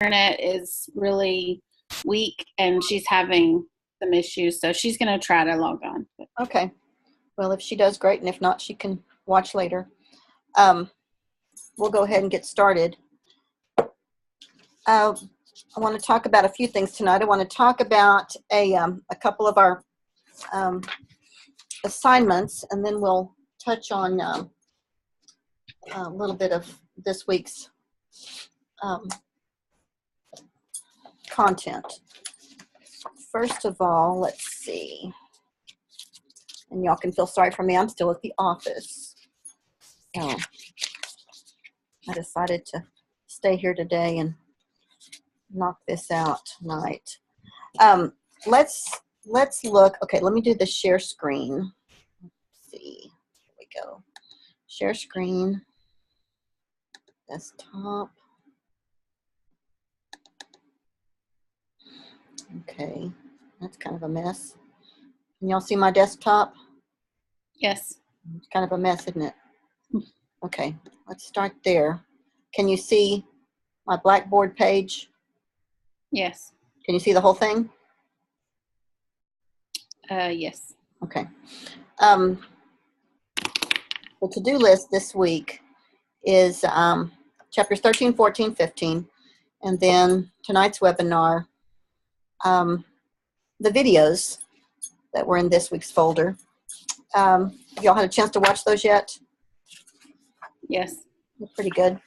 internet is really weak and she's having some issues, so she's going to try to log on. Okay. Well, if she does, great, and if not, she can watch later. We'll go ahead and get started. I want to talk about a few things tonight. I want to talk about a couple of our assignments, and then we'll touch on a little bit of this week's content. First of all, let's see. And y'all can feel sorry for me. I'm still at the office. So I decided to stay here today and knock this out tonight. Let's look. Okay, let me do the share screen. Let's see. Here we go. Share screen. Desktop. Okay, that's kind of a mess. Can y'all see my desktop? Yes. It's kind of a mess, isn't it? Okay, let's start there. Can you see my Blackboard page? Yes. Can you see the whole thing? Yes. Okay. The to-do list this week is chapters 13, 14, 15, and then tonight's webinar, the videos that were in this week's folder. Y'all had a chance to watch those yet? Yes. They're pretty good.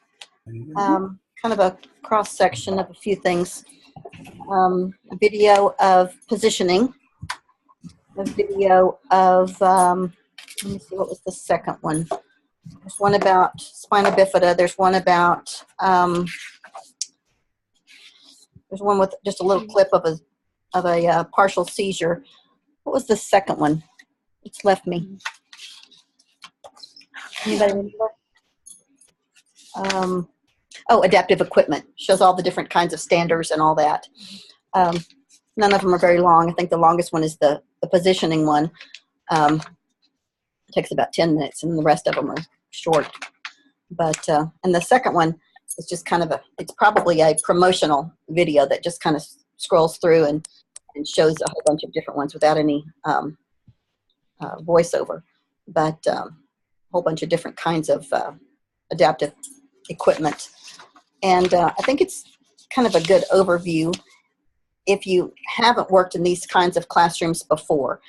Kind of a cross-section of a few things. A video of positioning. A video of, let me see, what was the second one? There's one about spina bifida. There's one about, there's one with just a little clip of a partial seizure. What was the second one? It's left me. Anybody remember? Oh, adaptive equipment. Shows all the different kinds of standers and all that. None of them are very long. I think the longest one is the positioning one. It takes about 10 minutes, and the rest of them are short. But and the second one is just kind of it's probably a promotional video that just kind of scrolls through and shows a whole bunch of different ones without any voiceover, but a whole bunch of different kinds of adaptive equipment. And I think it's kind of a good overview if you haven't worked in these kinds of classrooms before.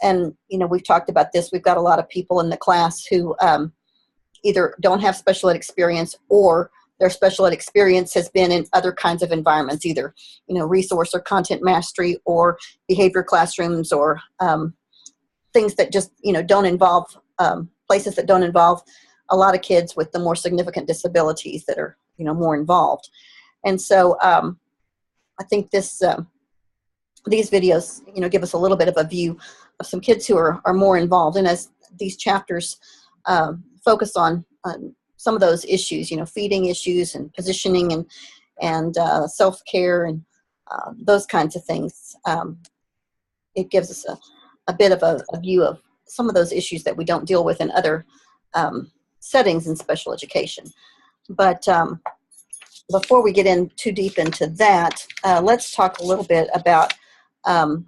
And, you know, we've talked about this. We've got a lot of people in the class who either don't have special ed experience, or their special ed experience has been in other kinds of environments, either, you know, resource or content mastery or behavior classrooms, or things that just, you know, don't involve, places that don't involve a lot of kids with the more significant disabilities that are, you know, more involved. And so I think this, these videos, you know, give us a little bit of a view of some kids who are more involved. And as these chapters focus on some of those issues, you know, feeding issues and positioning and self-care and those kinds of things, it gives us a bit of a view of some of those issues that we don't deal with in other settings in special education. But before we get in too deep into that, let's talk a little bit about a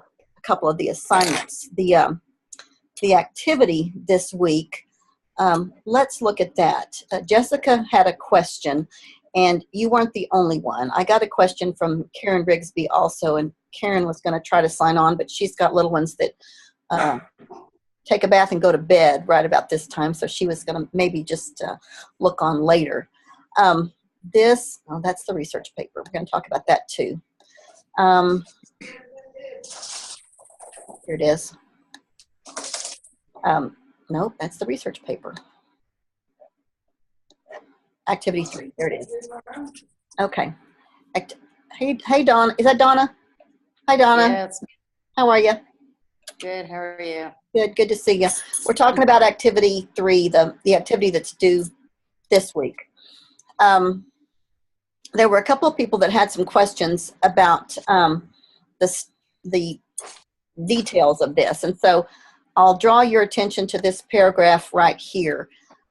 couple of the assignments. The activity this week, let's look at that. Jessica had a question, and you weren't the only one. I got a question from Karen Rigsby also, and Karen was going to try to sign on, but she's got little ones that take a bath and go to bed right about this time, so she was going to maybe just look on later. This, oh, that's the research paper. We're going to talk about that too. Here it is. Nope, that's the research paper. Activity 3, there it is. Okay. Hey, Donna. Is that Donna? Hi, Donna. Yeah, it's me. How are you? Good. How are you? Good to see you. We're talking about activity 3, the activity that's due this week. There were a couple of people that had some questions about the details of this, and so I'll draw your attention to this paragraph right here.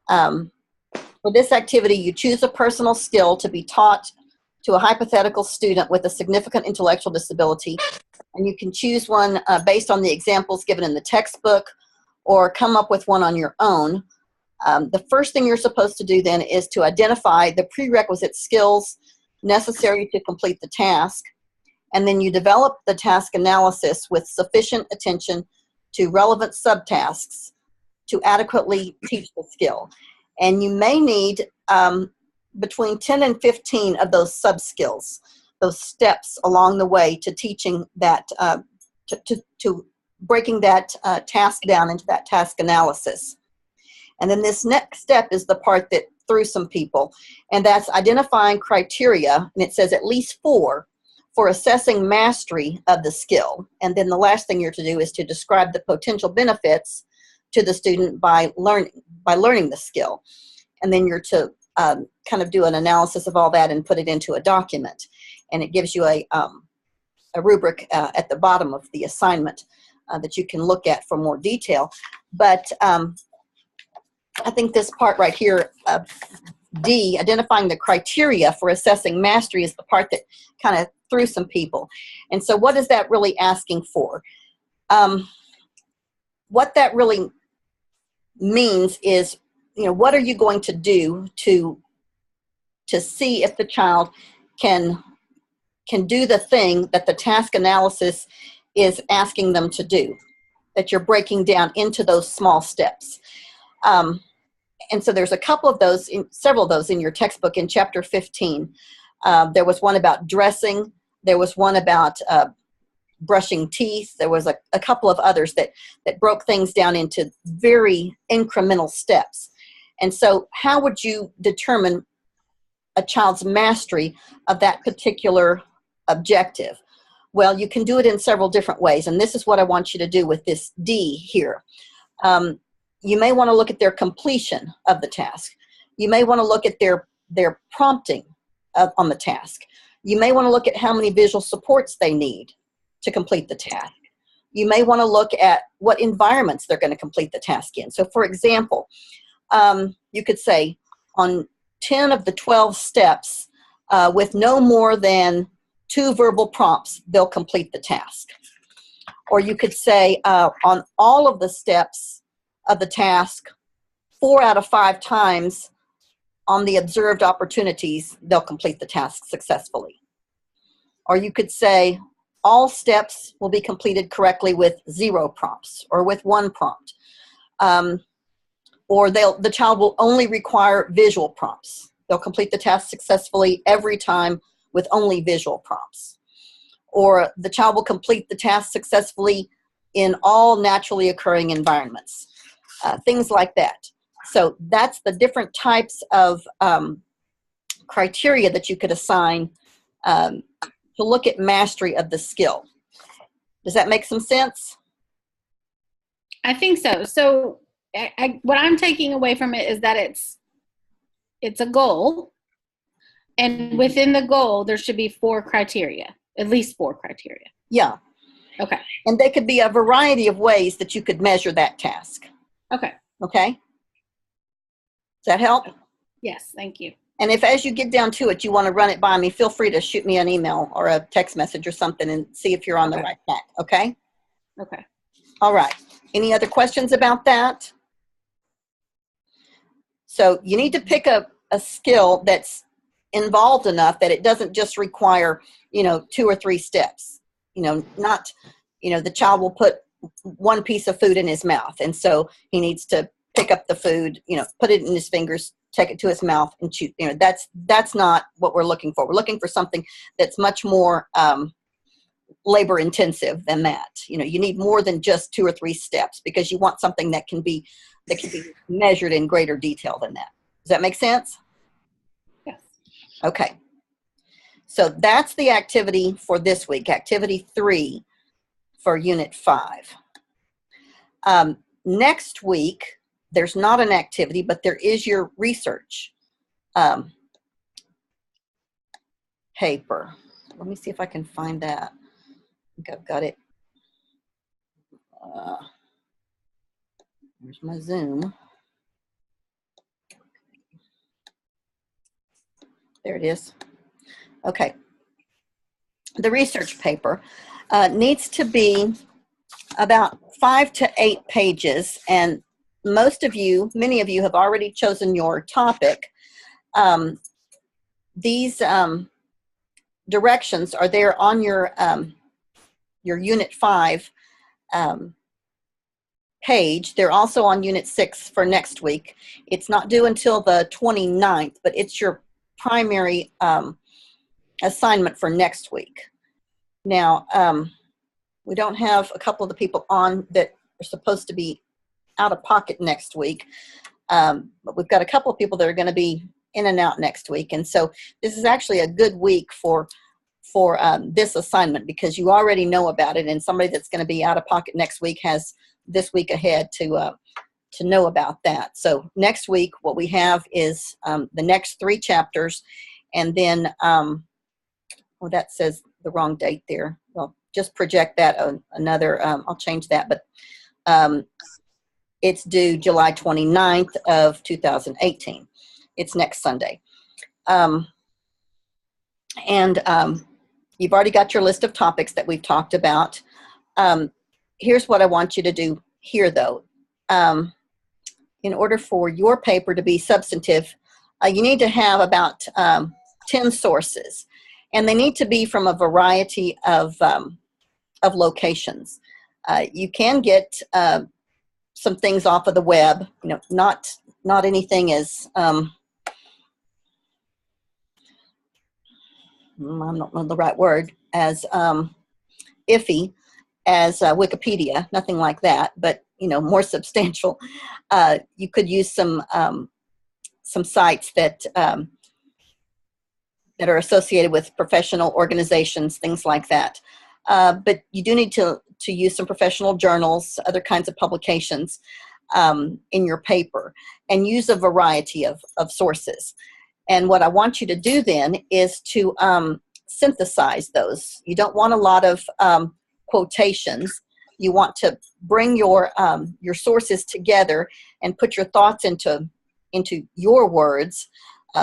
For this activity, you choose a personal skill to be taught to a hypothetical student with a significant intellectual disability. And you can choose one based on the examples given in the textbook or come up with one on your own. The first thing you're supposed to do then is to identify the prerequisite skills necessary to complete the task. And then you develop the task analysis with sufficient attention to relevant subtasks to adequately teach the skill. And you may need between 10 and 15 of those sub-skills, those steps along the way to teaching that, to breaking that task down into that task analysis. And then this next step is the part that threw some people, and that's identifying criteria, and it says at least 4, for assessing mastery of the skill. And then the last thing you're to do is to describe the potential benefits to the student by learning the skill. And then you're to kind of do an analysis of all that and put it into a document. And it gives you a rubric at the bottom of the assignment that you can look at for more detail. But I think this part right here, D, identifying the criteria for assessing mastery, is the part that kind of threw some people. And so what is that really asking for? What that really means is, what are you going to do to see if the child can do the thing that the task analysis is asking them to do, that you're breaking down into those small steps. And so there's a couple of those, several of those in your textbook in chapter 15. There was one about dressing. There was one about brushing teeth. There was a couple of others that broke things down into very incremental steps. And so how would you determine a child's mastery of that particular objective? Well, you can do it in several different ways. And this is what I want you to do with this D here. You may want to look at their completion of the task. You may want to look at their prompting on the task. You may want to look at how many visual supports they need to complete the task. You may want to look at what environments they're going to complete the task in. So for example, you could say on 10 of the 12 steps, with no more than 2 verbal prompts, they'll complete the task. Or you could say on all of the steps of the task, 4 out of 5 times on the observed opportunities, they'll complete the task successfully. Or you could say all steps will be completed correctly with 0 prompts or with 1 prompt. Or the child will only require visual prompts. They'll complete the task successfully every time with only visual prompts. Or the child will complete the task successfully in all naturally occurring environments. Things like that. So that's the different types of criteria that you could assign to look at mastery of the skill. Does that make some sense? I think so. So what I'm taking away from it is that it's a goal, and within the goal there should be 4 criteria, at least 4 criteria. Yeah. Okay. And they could be a variety of ways that you could measure that task. Okay. Okay? Does that help? Yes, thank you. And if as you get down to it, you want to run it by me, feel free to shoot me an email or a text message or something and see if you're on the right track. Okay? Okay. All right. Any other questions about that? So you need to pick a skill that's involved enough that it doesn't just require, 2 or 3 steps. Not, the child will put 1 piece of food in his mouth, and so he needs to pick up the food, put it in his fingers, take it to his mouth and chew. That's not what we're looking for. We're looking for something that's much more labor intensive than that. You need more than just 2 or 3 steps, because you want something that can be measured in greater detail than that. Does that make sense? Yes. Okay. So that's the activity for this week, activity 3 for unit 5. Next week, there's not an activity, but there is your research paper. Let me see if I can find that. I think I've got it. Here's my Zoom. There it is. Okay. The research paper needs to be about 5 to 8 pages, and many of you have already chosen your topic. These directions are there on your Unit 5 page. They're also on Unit 6 for next week. It's not due until the 29th, but it's your primary assignment for next week. Now, we don't have a couple of the people on that are supposed to be out of pocket next week, but we've got a couple of people that are going to be in and out next week, and so this is actually a good week for this assignment because you already know about it, and somebody that's going to be out of pocket next week has this week ahead to know about that. So next week, what we have is the next 3 chapters, and then well, that says the wrong date there. Well, just project that another. I'll change that, but it's due July 29th of 2018. It's next Sunday, and you've already got your list of topics that we've talked about. Here's what I want you to do here, though. In order for your paper to be substantive, you need to have about 10 sources, and they need to be from a variety of locations. You can get some things off of the web, not anything as I don't know the right word, as iffy as Wikipedia, nothing like that, but more substantial. You could use some sites that are associated with professional organizations, things like that. But you do need to use some professional journals, other kinds of publications in your paper, and use a variety of sources. And what I want you to do then is to synthesize those. You don't want a lot of quotations. You want to bring your sources together and put your thoughts into your words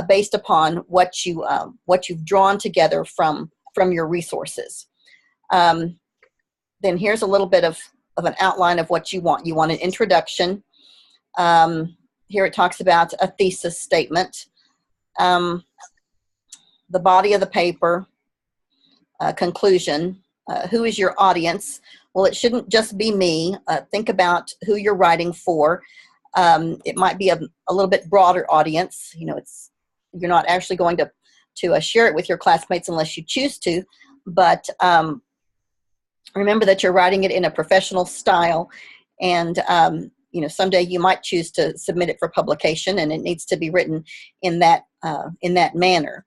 based upon what you've drawn together from your resources. Then here's a little bit of an outline of what you want. You want an introduction. Here it talks about a thesis statement, the body of the paper, conclusion, who is your audience. Well, it shouldn't just be me. Think about who you're writing for. It might be a little bit broader audience. You're not actually going to share it with your classmates unless you choose to, but remember that you're writing it in a professional style, and someday you might choose to submit it for publication, and it needs to be written in that manner.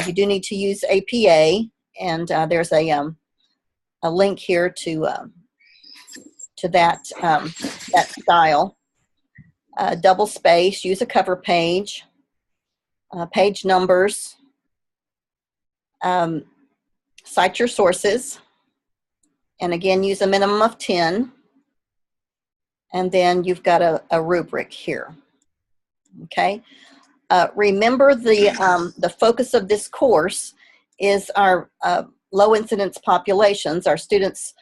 You do need to use APA, and there's a link here to that style. Double space, use a cover page, page numbers, cite your sources, and again use a minimum of 10, and then you've got a rubric here. Okay, remember the focus of this course is our low incidence populations, our students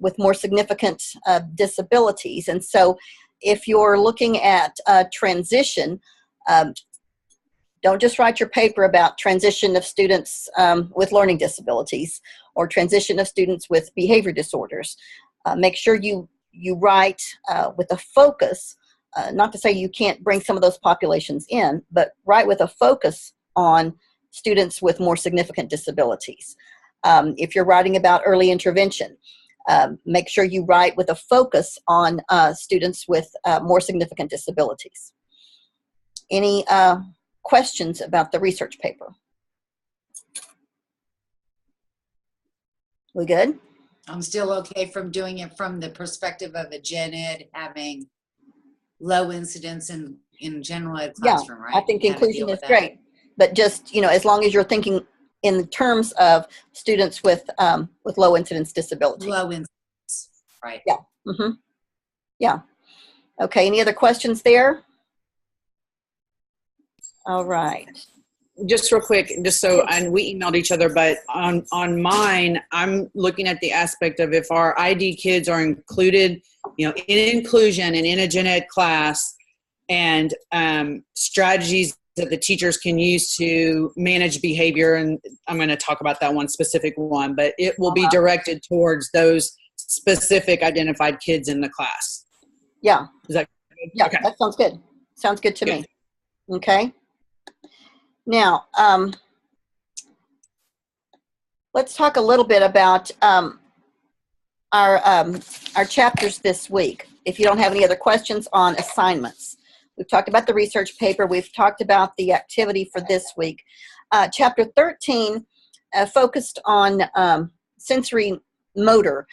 with more significant disabilities. And so if you're looking at transition, don't just write your paper about transition of students with learning disabilities or transition of students with behavior disorders. Make sure you write with a focus, not to say you can't bring some of those populations in, but write with a focus on students with more significant disabilities. If you're writing about early intervention, make sure you write with a focus on students with more significant disabilities. Any questions about the research paper? We good? I'm still okay from doing it from the perspective of a gen ed having low incidence in general ed classroom, right? I think inclusion is great, but just, as long as you're thinking in terms of students with low incidence disability. Low incidence, right. Yeah. Mm-hmm. Yeah. Okay, any other questions there? All right. just real quick, just so, and we emailed each other, but on mine, I'm looking at the aspect of if our ID kids are included, in inclusion and in a gen ed class, and strategies that the teachers can use to manage behavior. And I'm going to talk about that one specific one, but it will be directed towards those specific identified kids in the class. Yeah. Is that good? Yeah, Okay. that sounds good. Sounds good to me. Okay. Now, let's talk a little bit about our chapters this week. If you don't have any other questions on assignments. We've talked about the research paper. We've talked about the activity for this week. Chapter 13 focused on sensory motor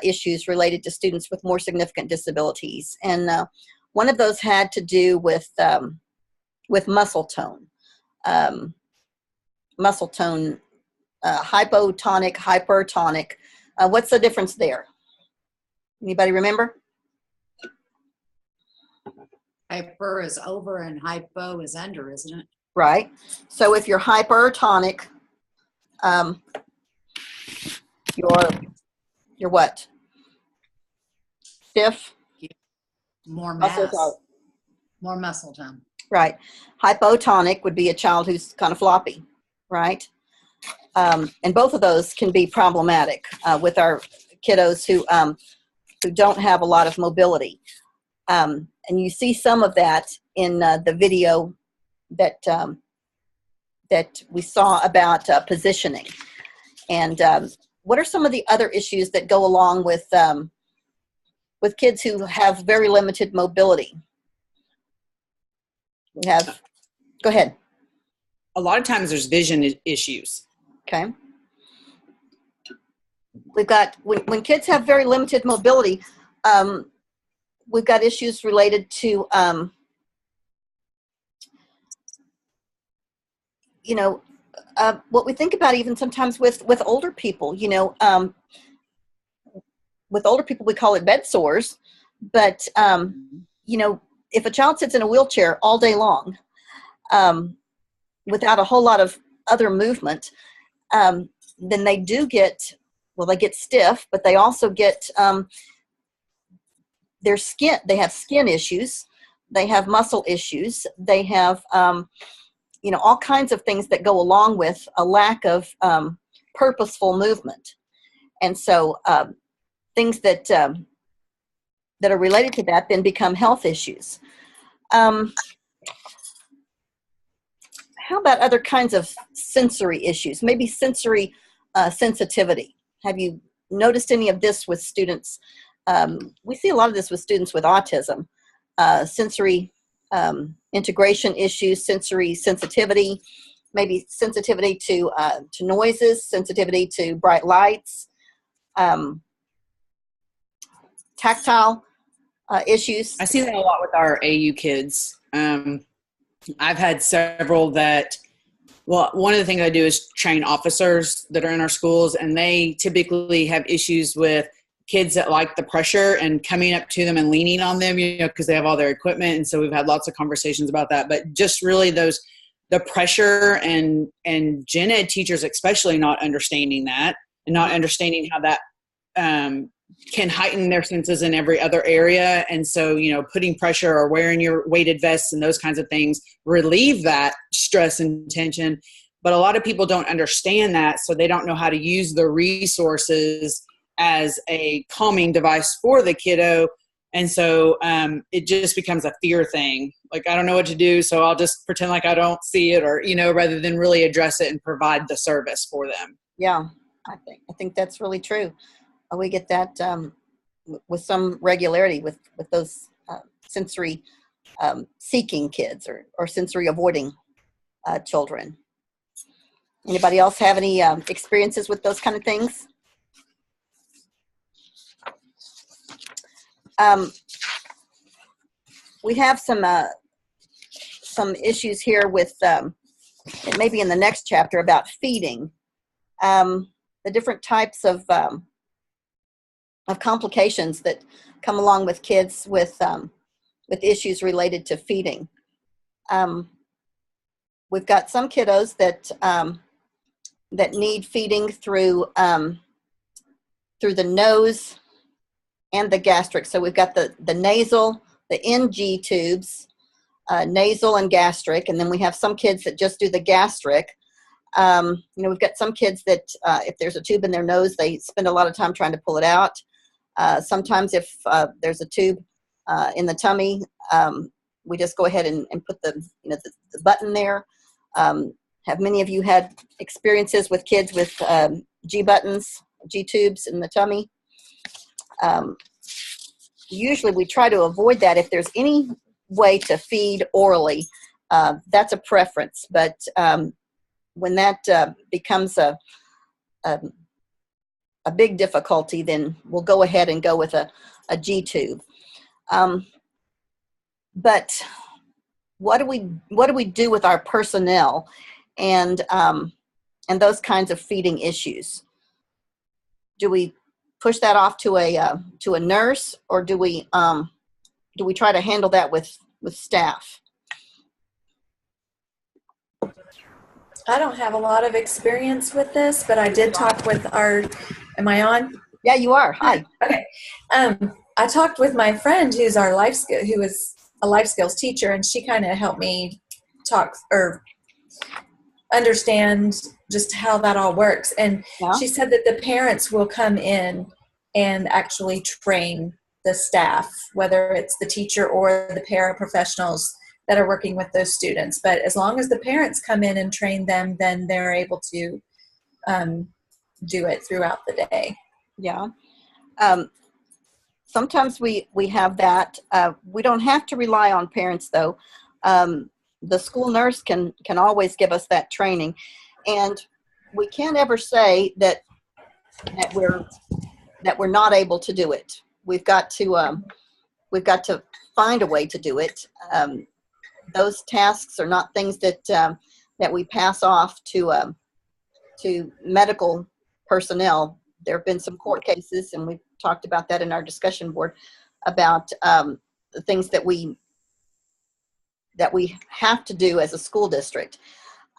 issues related to students with more significant disabilities. And one of those had to do with muscle tone. Muscle tone, hypotonic, hypertonic. What's the difference there? Anybody remember? Hyper is over and hypo is under, isn't it? Right. So if you're hypertonic, you're what? Stiff? More mass. Muscles More muscle tone. Right. Hypotonic would be a child who's kind of floppy, right? And both of those can be problematic with our kiddos who don't have a lot of mobility. And you see some of that in the video that we saw about positioning. And what are some of the other issues that go along with kids who have very limited mobility? We have, go ahead. A lot of times there's vision issues. Okay. We've got, when kids have very limited mobility, we've got issues related to, what we think about even sometimes with older people, with older people, we call it bed sores, but, if a child sits in a wheelchair all day long, without a whole lot of other movement, then they do get, they get stiff, but they also get their skin, they have skin issues, they have muscle issues, they have, all kinds of things that go along with a lack of purposeful movement. And so things that are related to that then become health issues. How about other kinds of sensory issues? Maybe sensory sensitivity. Have you noticed any of this with students? We see a lot of this with students with autism. Sensory integration issues, sensory sensitivity, maybe sensitivity to noises, sensitivity to bright lights, tactile issues. I see that a lot with our AU kids. I've had several that, one of the things I do is train officers that are in our schools, and they typically have issues with kids that like the pressure and coming up to them and leaning on them, because they have all their equipment. And so we've had lots of conversations about that, but just really the pressure and gen ed teachers, especially not understanding that and not understanding how that can heighten their senses in every other area. And so, putting pressure or wearing your weighted vests and those kinds of things relieve that stress and tension. But a lot of people don't understand that, so they don't know how to use the resources as a calming device for the kiddo. And so it just becomes a fear thing. Like, I don't know what to do, so I'll just pretend like I don't see it, or, rather than really address it and provide the service for them. Yeah, I think that's really true. We get that with some regularity with those sensory seeking kids or sensory avoiding children. Anybody else have any experiences with those kind of things? We have some issues here with maybe in the next chapter about feeding, the different types of complications that come along with kids with issues related to feeding. we've got some kiddos that that need feeding through through the nose and the gastric. So we've got the nasal, the NG tubes, nasal and gastric, and then we have some kids that just do the gastric. We've got some kids that if there's a tube in their nose, they spend a lot of time trying to pull it out. Sometimes if there's a tube in the tummy, we just go ahead and put the button there. Have many of you had experiences with kids with G buttons, G tubes in the tummy? Usually we try to avoid that. If there's any way to feed orally, that's a preference. But when that becomes a big difficulty, then we'll go ahead and go with a G tube. But what do we do with our personnel and those kinds of feeding issues? Do we push that off to a nurse, or do we try to handle that with staff? I don't have a lot of experience with this, but I did talk with am I on? Yeah, you are. Hi. Okay. I talked with my friend who is a life skills teacher, and she kind of helped me talk or understand just how that all works. And she said that the parents will come in and actually train the staff, whether it's the teacher or the paraprofessionals that are working with those students. But as long as the parents come in and train them, then they're able to do it throughout the day. Yeah. Sometimes we have that. We don't have to rely on parents, though. The school nurse can always give us that training, and we can't ever say that we're not able to do it. We've got to find a way to do it. Those tasks are not things that we pass off to medical personnel. There have been some court cases, and we've talked about that in our discussion board about the things that we have to do as a school district.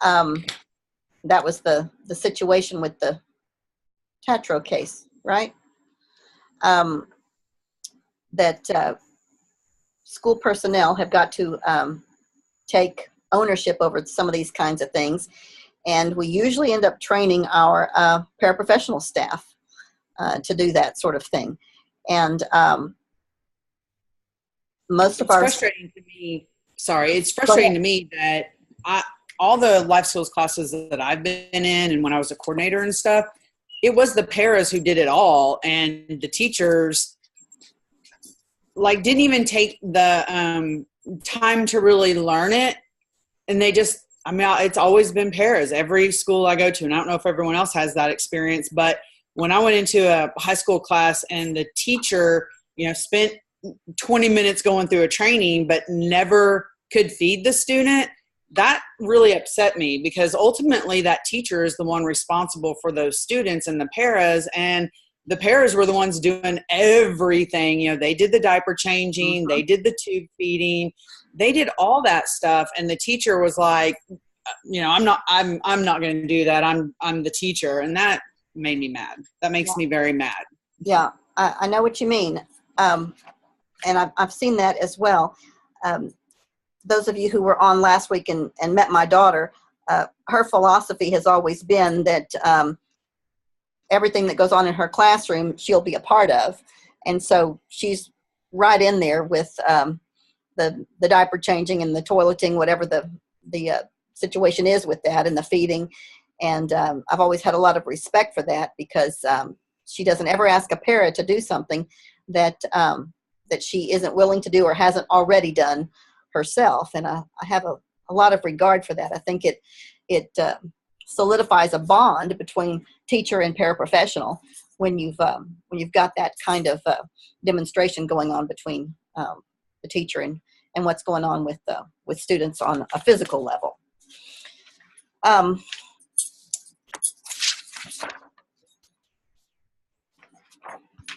That was the situation with the Tatro case, right? That school personnel have got to take ownership over some of these kinds of things, and we usually end up training our paraprofessional staff to do that sort of thing. And most of our frustrating to me. Sorry, it's frustrating to me that all the life skills classes that I've been in, and when I was a coordinator and stuff, it was the paras who did it all, and the teachers didn't even take the time to really learn it. And they just, it's always been paras. Every school I go to, and I don't know if everyone else has that experience, but when I went into a high school class and the teacher, spent 20 minutes going through a training, but never could feed the student, that really upset me, because ultimately that teacher is the one responsible for those students and the paras, and the paras were the ones doing everything. They did the diaper changing, they did the tube feeding, they did all that stuff. And the teacher was like, I'm not going to do that. I'm the teacher. And that made me mad. That makes me very mad. Yeah. I know what you mean. And I've seen that as well. Those of you who were on last week and met my daughter, her philosophy has always been that everything that goes on in her classroom, she'll be a part of. And so she's right in there with the diaper changing and the toileting, whatever the situation is with that, and the feeding. And I've always had a lot of respect for that, because she doesn't ever ask a para to do something that she isn't willing to do or hasn't already done herself. And I have a lot of regard for that. I think it solidifies a bond between teacher and paraprofessional when you've got that kind of demonstration going on between the teacher and what's going on with students on a physical level.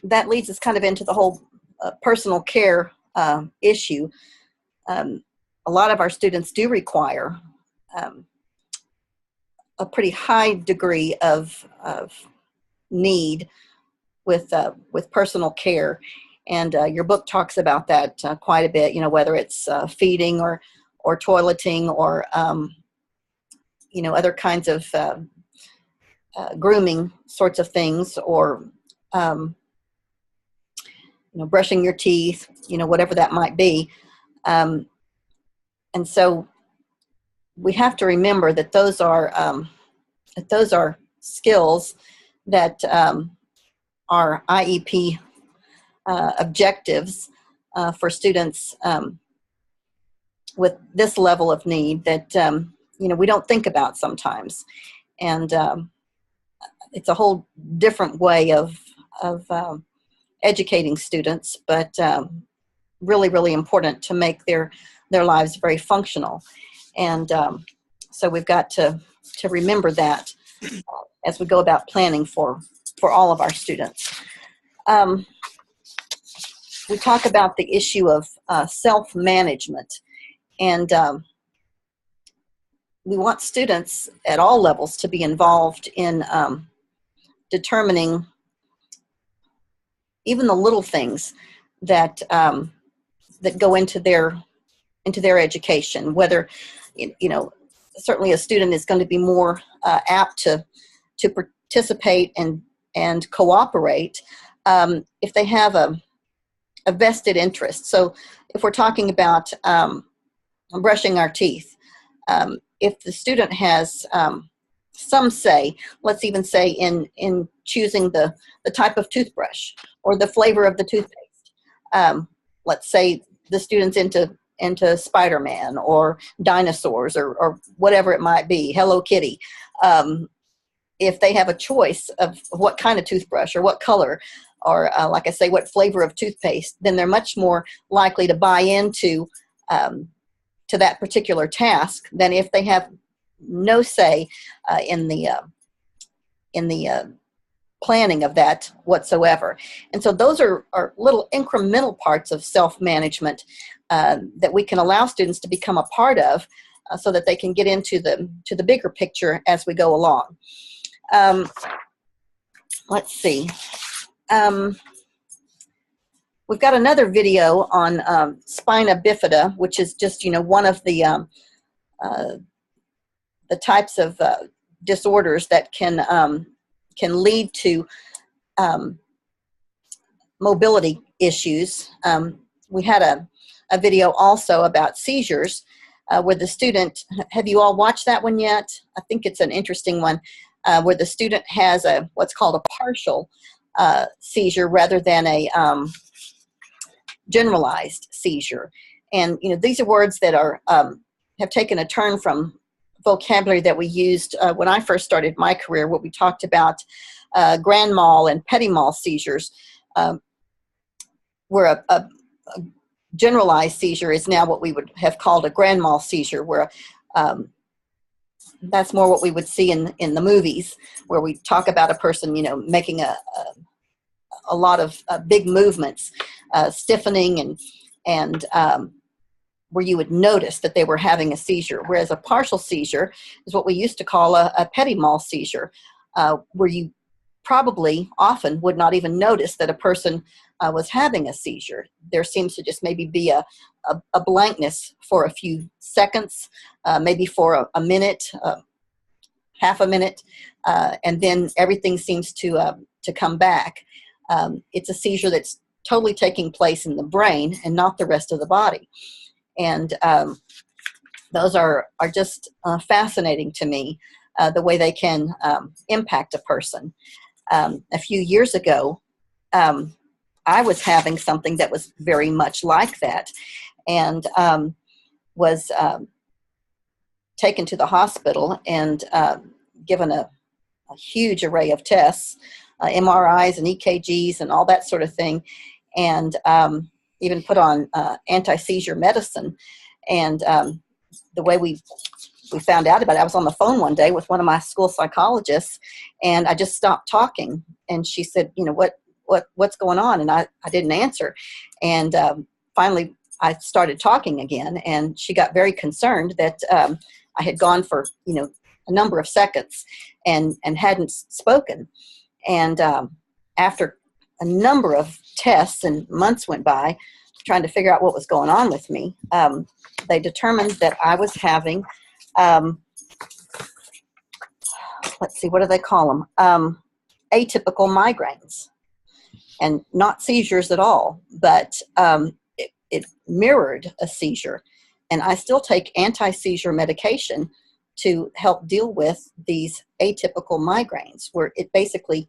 That leads us kind of into the whole personal care issue. A lot of our students do require a pretty high degree of need with personal care. And your book talks about that quite a bit, whether it's feeding or toileting or, other kinds of grooming sorts of things, or, brushing your teeth, whatever that might be. And so we have to remember that those are skills that are IEP objectives for students with this level of need that we don't think about sometimes. And it's a whole different way of educating students, but really, really important to make their lives very functional. And so we've got to remember that as we go about planning for all of our students. We talk about the issue of self-management, and we want students at all levels to be involved in determining even the little things that that go into their education. Whether certainly a student is going to be more apt to participate and cooperate if they have a vested interest. So if we're talking about brushing our teeth, if the student has some say, let's even say in choosing the type of toothbrush or the flavor of the toothpaste. Let's say the student's into Spider-Man or dinosaurs or whatever it might be, Hello Kitty. If they have a choice of what kind of toothbrush or what color, or like I say, what flavor of toothpaste, then they're much more likely to buy into to that particular task than if they have no say in the planning of that whatsoever. And so those are little incremental parts of self-management that we can allow students to become a part of so that they can get into the bigger picture as we go along. Let's see. We've got another video on spina bifida, which is just one of the types of disorders that can lead to mobility issues. We had a video also about seizures where the student, have you all watched that one yet? I think it's an interesting one where the student has what's called a partial seizure rather than a generalized seizure. And these are words that are have taken a turn from vocabulary that we used when I first started my career, where we talked about grand mal and petit mal seizures, where a generalized seizure is now what we would have called a grand mal seizure, where that's more what we would see in the movies, where we talk about a person, making a lot of big movements, stiffening and where you would notice that they were having a seizure. Whereas a partial seizure is what we used to call a petit mal seizure, where you probably often would not even notice that a person was having a seizure. There seems to just maybe be a blankness for a few seconds, maybe for a minute, half a minute, and then everything seems to come back. It's a seizure that's totally taking place in the brain and not the rest of the body. And those are just fascinating to me, the way they can impact a person. A few years ago, I was having something that was very much like that, and was taken to the hospital and given a huge array of tests, MRIs and EKGs and all that sort of thing, and even put on anti-seizure medicine. And the way we found out about it, I was on the phone one day with one of my school psychologists, and I just stopped talking. And she said, what's going on? And I didn't answer. And finally, I started talking again, and she got very concerned that I had gone for, a number of seconds and hadn't spoken. And after a number of tests and months went by trying to figure out what was going on with me, they determined that I was having, let's see, what do they call them? Atypical migraines. And not seizures at all, but it mirrored a seizure. And I still take anti-seizure medication to help deal with these atypical migraines, where it basically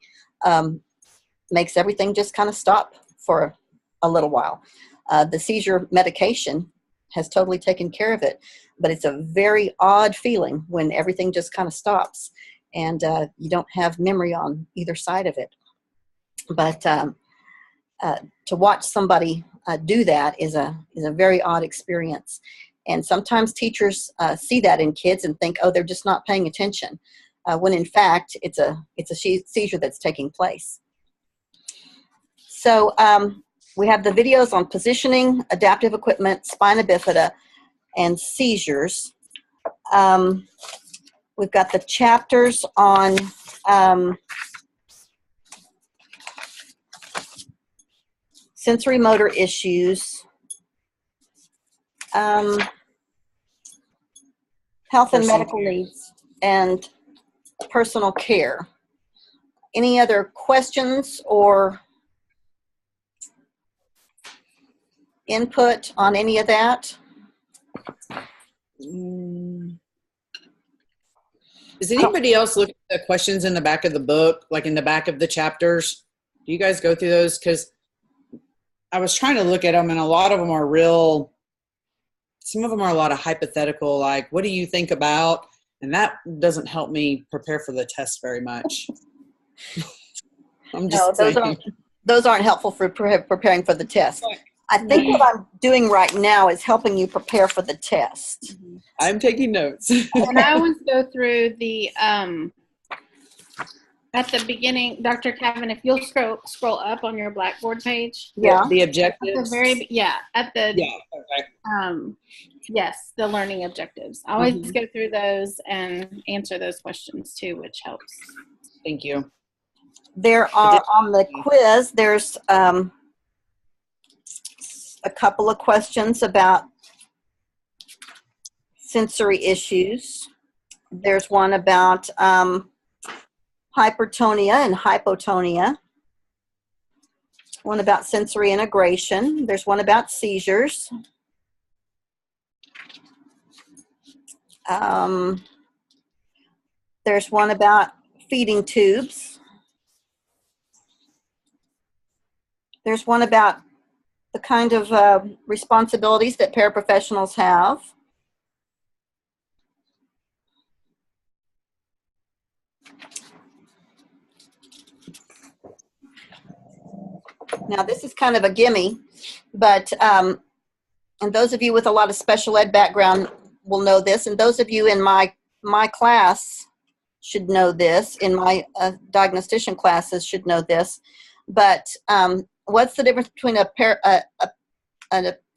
makes everything just kind of stop for a little while. The seizure medication has totally taken care of it, but it's a very odd feeling when everything just kind of stops and you don't have memory on either side of it. But to watch somebody do that is a very odd experience. And sometimes teachers see that in kids and think, oh, they're just not paying attention, when in fact it's a seizure that's taking place. So we have the videos on positioning, adaptive equipment, spina bifida, and seizures. We've got the chapters on sensory motor issues, health and medical needs, and personal care. Any other questions or input on any of that? Does anybody else look at the questions in the back of the book, like in the back of the chapters? Do you guys go through those? Because I was trying to look at them, and a lot of them are real. Some of them are a lot of hypothetical, like, what do you think about? And that doesn't help me prepare for the test very much. I'm just those aren't helpful for preparing for the test. I think what I'm doing right now is helping you prepare for the test. I'm taking notes. And I always go through the at the beginning, Dr. Kevin, if you'll scroll up on your Blackboard page. Yeah. The objectives. At the very yes, the learning objectives. I always go through those and answer those questions too, which helps. Thank you. There are on the quiz, there's a couple of questions about sensory issues. There's one about hypertonia and hypotonia. One about sensory integration. There's one about seizures. There's one about feeding tubes. There's one about the kind of responsibilities that paraprofessionals have. Now, this is kind of a gimme, but and those of you with a lot of special ed background will know this, and those of you in my class should know this, in my diagnostician classes should know this, but what's the difference between a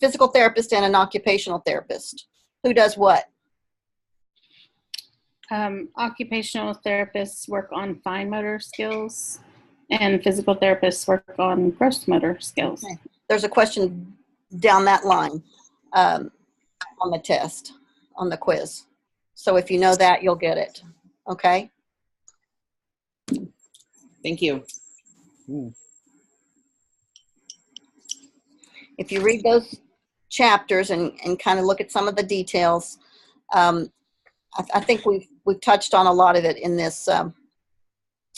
physical therapist and an occupational therapist? Who does what? Occupational therapists work on fine motor skills, and physical therapists work on gross motor skills. Okay. There's a question down that line on the test, on the quiz. So if you know that, you'll get it. Okay? Thank you. If you read those chapters and kind of look at some of the details, I think we've touched on a lot of it in this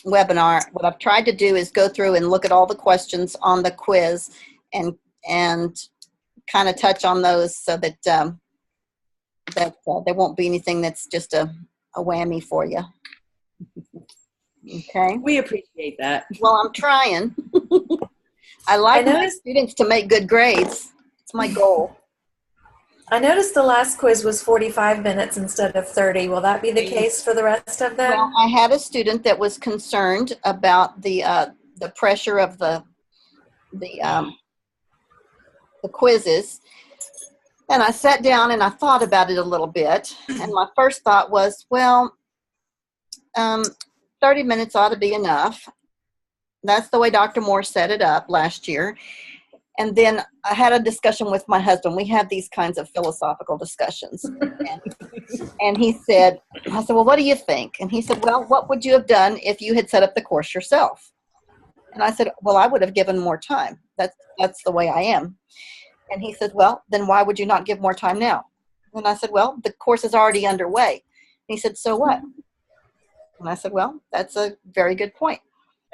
webinar. What I've tried to do is go through and look at all the questions on the quiz and kind of touch on those so that there won't be anything that's just a whammy for you. Okay. We appreciate that. Well, I'm trying. I like my students to make good grades. It's my goal. I noticed the last quiz was 45 minutes instead of 30. Will that be the case for the rest of them? Well, I had a student that was concerned about the pressure of the quizzes, And I sat down and I thought about it a little bit. And my first thought was, well, 30 minutes ought to be enough. That's the way Dr. Moore set it up last year. And then I had a discussion with my husband. We have these kinds of philosophical discussions. And he said, I said, well, what do you think? And he said, well, what would you have done if you had set up the course yourself? And I said, well, I would have given more time. That's the way I am. And he said, well, then why would you not give more time now? And I said, well, the course is already underway. And he said, so what? And I said, well, that's a very good point.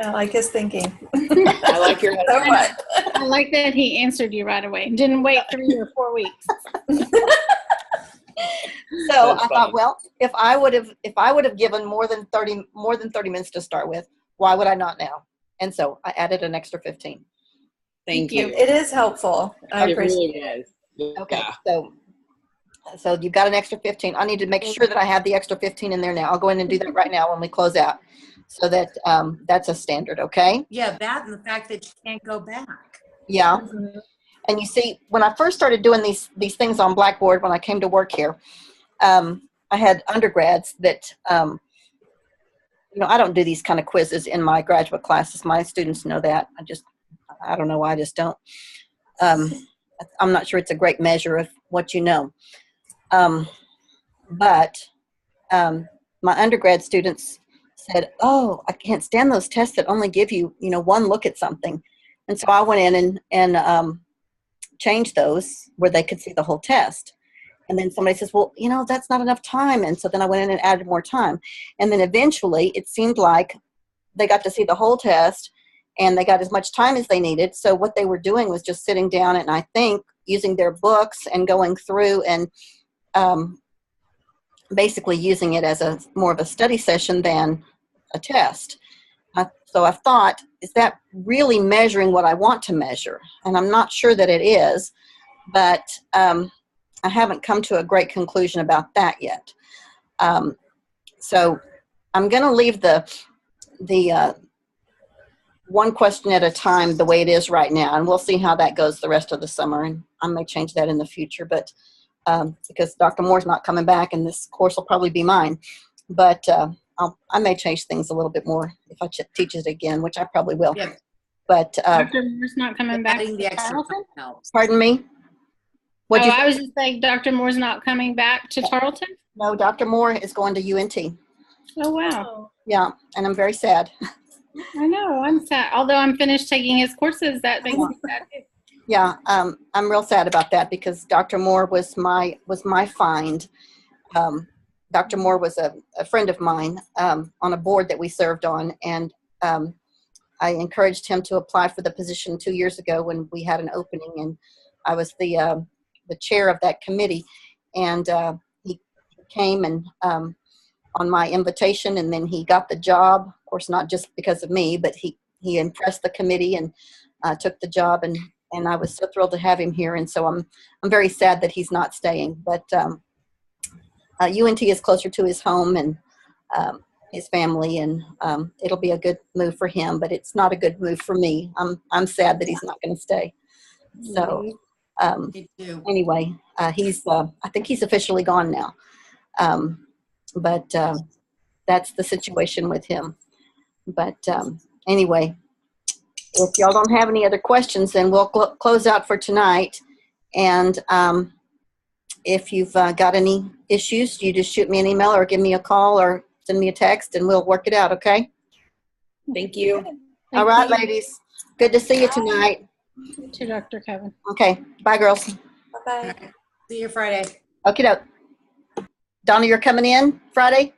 I like his thinking. I like your So much. I like that he answered you right away. Didn't wait 3 or 4 weeks. So That's I thought, funny. well, if I would have given more than 30 minutes to start with, why would I not now? And so I added an extra 15. Thank you. It is helpful. I It appreciate really is. Okay. Yeah. So you've got an extra 15. I need to make sure that I have the extra 15 in there now. I'll go in and do that right now when we close out. So that that's a standard, okay? Yeah, that and the fact that you can't go back. Yeah. And you see, when I first started doing these things on Blackboard, when I came to work here, I had undergrads that, I don't do these kind of quizzes in my graduate classes. My students know that. I don't know why I just don't. I'm not sure it's a great measure of what you know. But my undergrad students said, oh, I can't stand those tests that only give you, one look at something. And so I went in and changed those where they could see the whole test. And then somebody says, well, that's not enough time. And so then I went in and added more time. And then eventually it seemed like they got to see the whole test and they got as much time as they needed. So what they were doing was just sitting down and I think using their books and going through and basically using it as more of a study session than a test. So I thought, is that really measuring what I want to measure? And I'm not sure that it is, but I haven't come to a great conclusion about that yet. So I'm going to leave the one question at a time the way it is right now, and we'll see how that goes the rest of the summer. And I may change that in the future, but because Dr. Moore's not coming back, and this course will probably be mine. But I may change things a little bit more if I teach it again, which I probably will. Yeah. But Dr. Moore's not coming back Adding to the extra Tarleton? time helps. pardon me. What'd you I was just saying Dr. Moore's not coming back to Tarleton? No, Dr. Moore is going to UNT. Oh, wow. Yeah, and I'm very sad. I know. I'm sad. Although I'm finished taking his courses, that makes me sad too. Yeah, I'm real sad about that because Dr. Moore was my find. Dr. Moore was a friend of mine on a board that we served on, and I encouraged him to apply for the position 2 years ago when we had an opening, and I was the chair of that committee, and he came and on my invitation, and then he got the job. Of course, not just because of me, but he impressed the committee and took the job, and I was so thrilled to have him here. And so I'm very sad that he's not staying. But UNT is closer to his home and his family, and it'll be a good move for him. But it's not a good move for me. I'm sad that he's not going to stay. So Me too. anyway, I think he's officially gone now. But that's the situation with him. But anyway, if y'all don't have any other questions, then we'll close out for tonight. And if you've got any issues, you just shoot me an email or give me a call or send me a text and we'll work it out, okay? Thank you. All right, ladies. Good to see you tonight. You too, Dr. Kevin. Okay. Bye, girls. Bye-bye. See you Friday. Okay, doke. Donna, you're coming in Friday?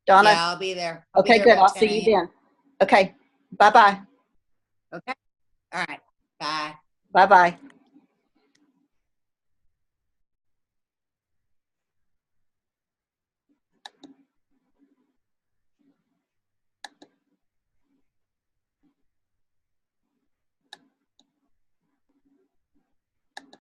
Donna? Yeah, I'll be there. I'll be Okay, there good. about I'll see 10 you a.m. then. Okay. Bye-bye. Okay. All right. Bye. Bye-bye.